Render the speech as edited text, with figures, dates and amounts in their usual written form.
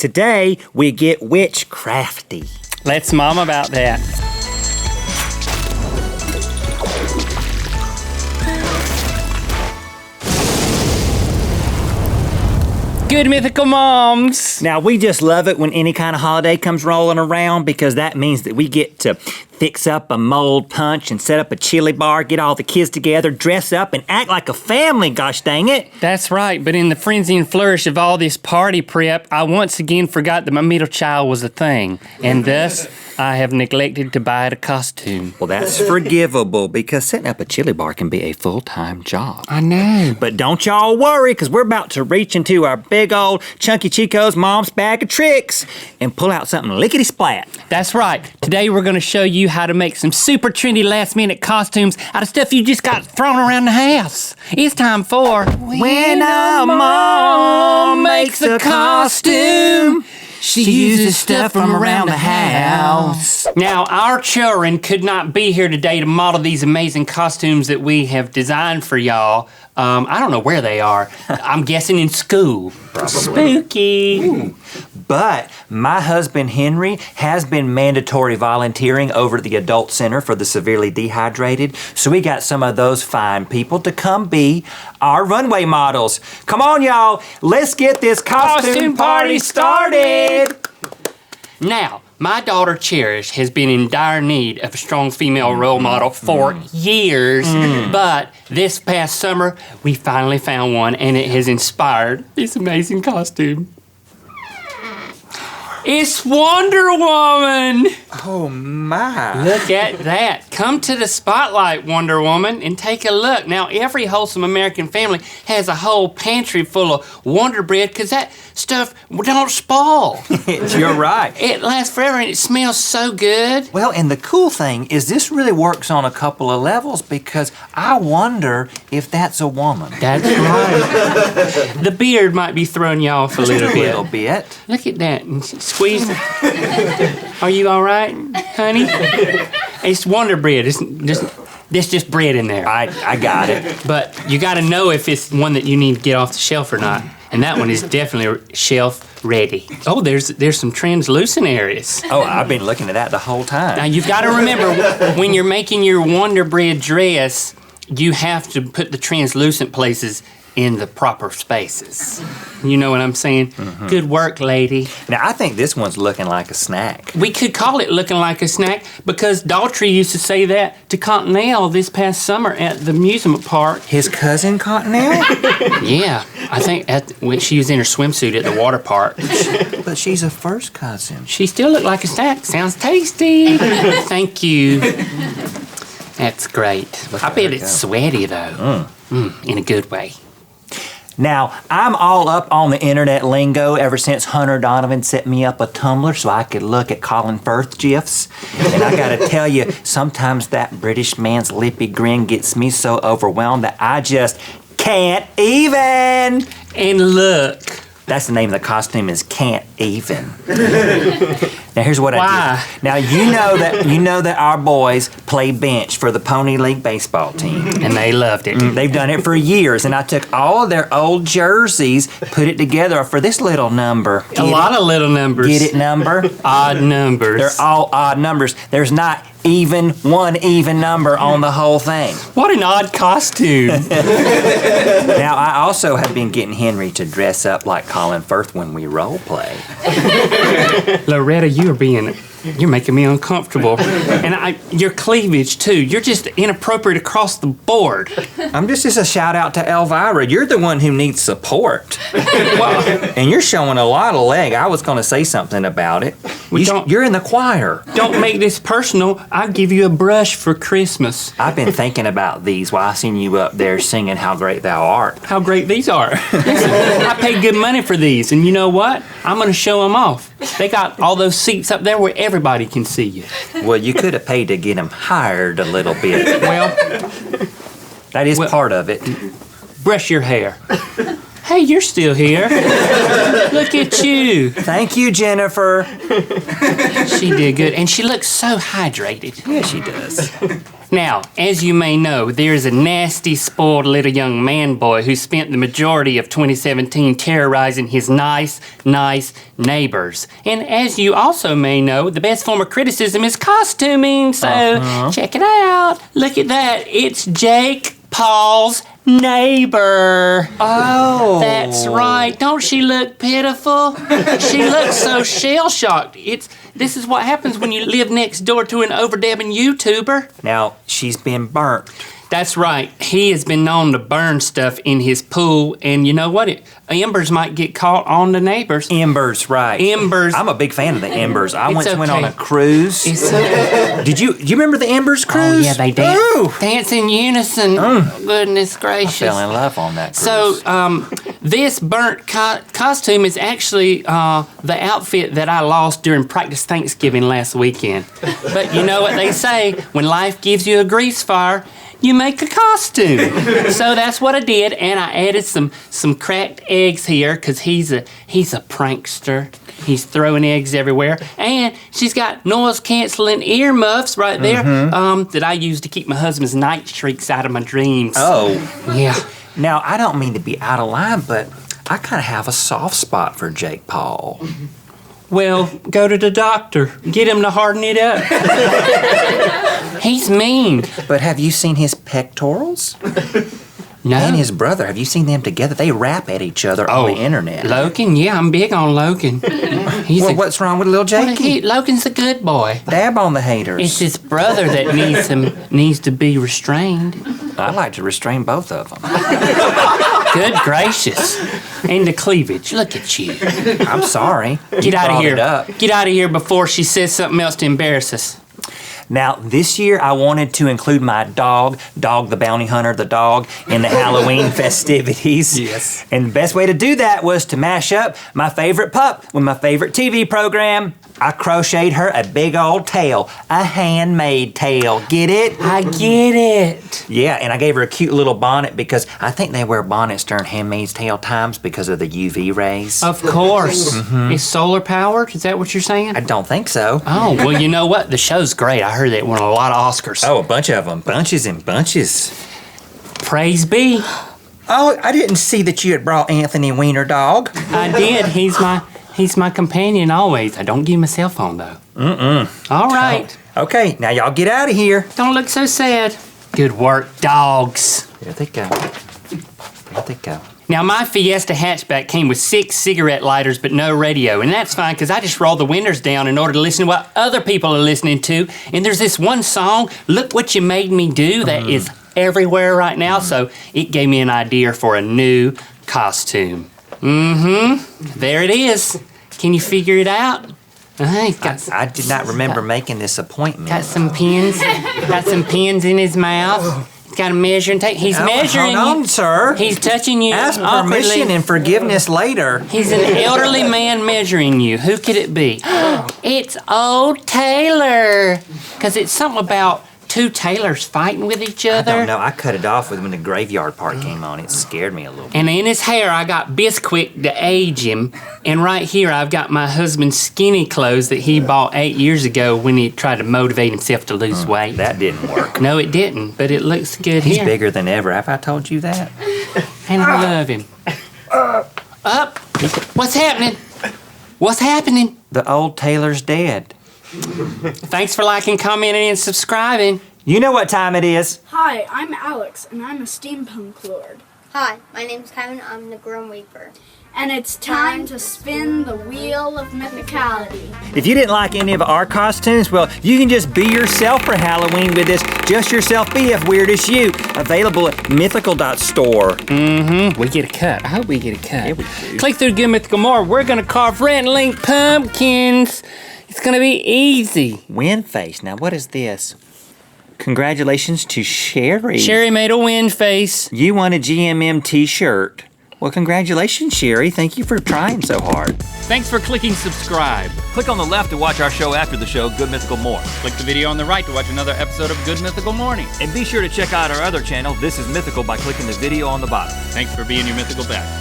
Today, we get witchcrafty. Let's mom about that. Good mythical moms. Now, we just love it when any kind of holiday comes rolling around because that means that we get to fix up a mold punch and set up a chili bar, get all the kids together, dress up, and act like a family, gosh dang it. That's right, but in the frenzy and flourish of all this party prep, I once again forgot that my middle child was a thing, and thus I have neglected to buy it a costume. Well, that's forgivable because setting up a chili bar can be a full-time job. I know. But don't y'all worry because we're about to reach into our big old Chunky Chico's mom's bag of tricks and pull out something lickety-splat. That's right. Today we're going to show you how to make some super trendy last-minute costumes out of stuff you just got thrown around the house. It's time for When a mom makes a costume, she uses stuff from around the house. Now, our children could not be here today to model these amazing costumes that we have designed for y'all. I don't know where they are. I'm guessing in school. Probably. Spooky. Ooh. But my husband Henry has been mandatory volunteering over at the Adult Center for the Severely Dehydrated, so we got some of those fine people to come be our runway models. Come on, y'all, let's get this costume party started. Now, my daughter Cherish has been in dire need of a strong female role model for years, but this past summer, we finally found one, and it has inspired this amazing costume. It's Wonder Woman! Oh my. Look at that. Come to the spotlight, Wonder Woman, and take a look. Now, every wholesome American family has a whole pantry full of Wonder Bread because that stuff don't spoil. You're right. It lasts forever and it smells so good. Well, and the cool thing is this really works on a couple of levels because I wonder if that's a woman. That's right. The beard might be throwing you off a little bit. A little bit. Look at that. Squeeze. Are you all right, honey? It's Wonder Bread. There's just bread in there. I got it. But you got to know if it's one that you need to get off the shelf or not. And that one is definitely shelf ready. Oh, there's some translucent areas. Oh, I've been looking at that the whole time. Now, you've got to remember, when you're making your Wonder Bread dress, you have to put the translucent places in the proper spaces. You know what I'm saying? Mm-hmm. Good work, lady. Now, I think this one's looking like a snack. We could call it looking like a snack because Daltrey used to say that to Cottonelle this past summer at the amusement park. His cousin Cottonelle? Yeah, I think when she was in her swimsuit at the water park. But she's a first cousin. She still looked like a snack. Sounds tasty. Thank you. That's great. I bet it's sweaty, though. In a good way. Now, I'm all up on the internet lingo ever since Hunter Donovan set me up a Tumblr so I could look at Colin Firth GIFs. And I gotta tell you, sometimes that British man's lippy grin gets me so overwhelmed that I just can't even. And look. That's the name of the costume is Can't Even. Now here's what I did. Now you know that our boys play bench for the Pony League baseball team. And they loved it. They've done it for years, and I took all of their old jerseys, put it together for this little number. A lot of little numbers. Get it, number? Odd numbers. They're all odd numbers. There's not even one even number on the whole thing. What an odd costume. Now, I also have been getting Henry to dress up like Colin Firth when we role play. Loretta, you're making me uncomfortable. And your cleavage, too. You're just inappropriate across the board. I'm just a shout out to Elvira. You're the one who needs support. And you're showing a lot of leg. I was going to say something about it. You're in the choir. Don't make this personal. I'll give you a brush for Christmas. I've been thinking about these while I seen you up there singing How Great Thou Art. How great these are. Listen, I paid good money for these, and you know what? I'm going to show them off. They got all those seats up there where everybody can see you. Well, you could have paid to get them hired a little bit. Well, that is part of it. Brush your hair. Hey, you're still here. Look at you. Thank you, Jennifer. She did good, and she looks so hydrated. Yeah, she does. Now, as you may know, there is a nasty, spoiled little young man boy who spent the majority of 2017 terrorizing his nice neighbors. And as you also may know, the best form of criticism is costuming. So check it out. Look at that. It's Jake Paul's neighbor. Oh. That's right. Don't she look pitiful? She looks so shell-shocked. This is what happens when you live next door to an overdabbing YouTuber. Now, she's been burnt. That's right. He has been known to burn stuff in his pool, and you know what? Embers might get caught on the neighbors. Embers, right. Embers. I'm a big fan of the Embers. I It's went on okay. a cruise. It's okay. Do you remember the Embers Oh, cruise? yeah, they dance. Ooh. Dance in unison. Goodness gracious. Fell in love on that cruise. So, this burnt costume is actually the outfit that I lost during practice Thanksgiving last weekend. But you know what they say, when life gives you a grease fire, you make a costume. So that's what I did, and I added some cracked eggs here because he's a prankster. He's throwing eggs everywhere, and she's got noise-canceling earmuffs right there that I use to keep my husband's night shrieks out of my dreams. Oh. Yeah. Now, I don't mean to be out of line, but I kind of have a soft spot for Jake Paul. Well, go to the doctor. Get him to harden it up. He's mean. But have you seen his pectorals? No. And his brother, have you seen them together? They rap at each other on the internet. Logan? Yeah, I'm big on Logan. He's Well, what's wrong with little Jakey? Logan's a good boy. Dab on the haters. It's his brother that needs to be restrained. I like to restrain both of them. Good gracious. And the cleavage. Look at you. I'm sorry. Get out of brought here. it up. Get out of here before she says something else to embarrass us. Now, this year I wanted to include my Dog the Bounty Hunter, the dog, in the Halloween festivities. Yes. And the best way to do that was to mash up my favorite pup with my favorite TV program. I crocheted her a big old tail, a handmade tail. Get it? I get it. Yeah, and I gave her a cute little bonnet because I think they wear bonnets during Handmaid's Tale times because of the UV rays. Of course. It's solar powered? Is that what you're saying? I don't think so. Oh, well, you know what? The show's great. I heard that it won a lot of Oscars. Oh, a bunch of them. Bunches and bunches. Praise be. Oh, I didn't see that you had brought Anthony Wiener Dog. I did. He's my companion always. I don't give him a cell phone, though. All right. Okay, now y'all get out of here. Don't look so sad. Good work, dogs. There they go. There they go. Now, my Fiesta hatchback came with 6 cigarette lighters but no radio, and that's fine because I just roll the windows down in order to listen to what other people are listening to. And there's this one song, Look What You Made Me Do, that is everywhere right now, so it gave me an idea for a new costume. There it is. Can you figure it out? He's got I did not remember making this appointment. got some pins. Got some pins in his mouth. He's got a measuring tape. He's measuring Hold on, you. sir. He's touching you Ask awkwardly. permission and forgiveness later. He's an elderly man measuring you. Who could it be? It's old Taylor. Because it's something about 2 Taylors fighting with each I other. don't know. I cut it off when the graveyard part came on. It scared me a little bit. And in his hair, I got Bisquick to age him. And right here, I've got my husband's skinny clothes that he bought 8 years ago when he tried to motivate himself to lose weight. That didn't work. No, it didn't, but it looks good He's here. bigger than ever. Have I told you that? And I love him. Up. What's happening? What's happening? The old Taylor's dead. Thanks for liking, commenting, and subscribing. You know what time it is. Hi, I'm Alex, and I'm a steampunk lord. Hi, my name's Kevin. I'm the Grim Reaper. And it's time to spin the wheel of mythicality. If you didn't like any of our costumes, well, you can just be yourself for Halloween with this Just Yourself BF Weird as You, available at mythical.store. We get a cut. I hope we get a cut. Yeah, we do. Click through Good Mythical More. We're going to carve red link pumpkins. It's going to be easy. Wind face. Now, what is this? Congratulations to Sherry. Sherry made a wind face. You won a GMM t-shirt. Well, congratulations, Sherry. Thank you for trying so hard. Thanks for clicking subscribe. Click on the left to watch our show after the show, Good Mythical More. Click the video on the right to watch another episode of Good Mythical Morning. And be sure to check out our other channel, This is Mythical, by clicking the video on the bottom. Thanks for being your mythical best.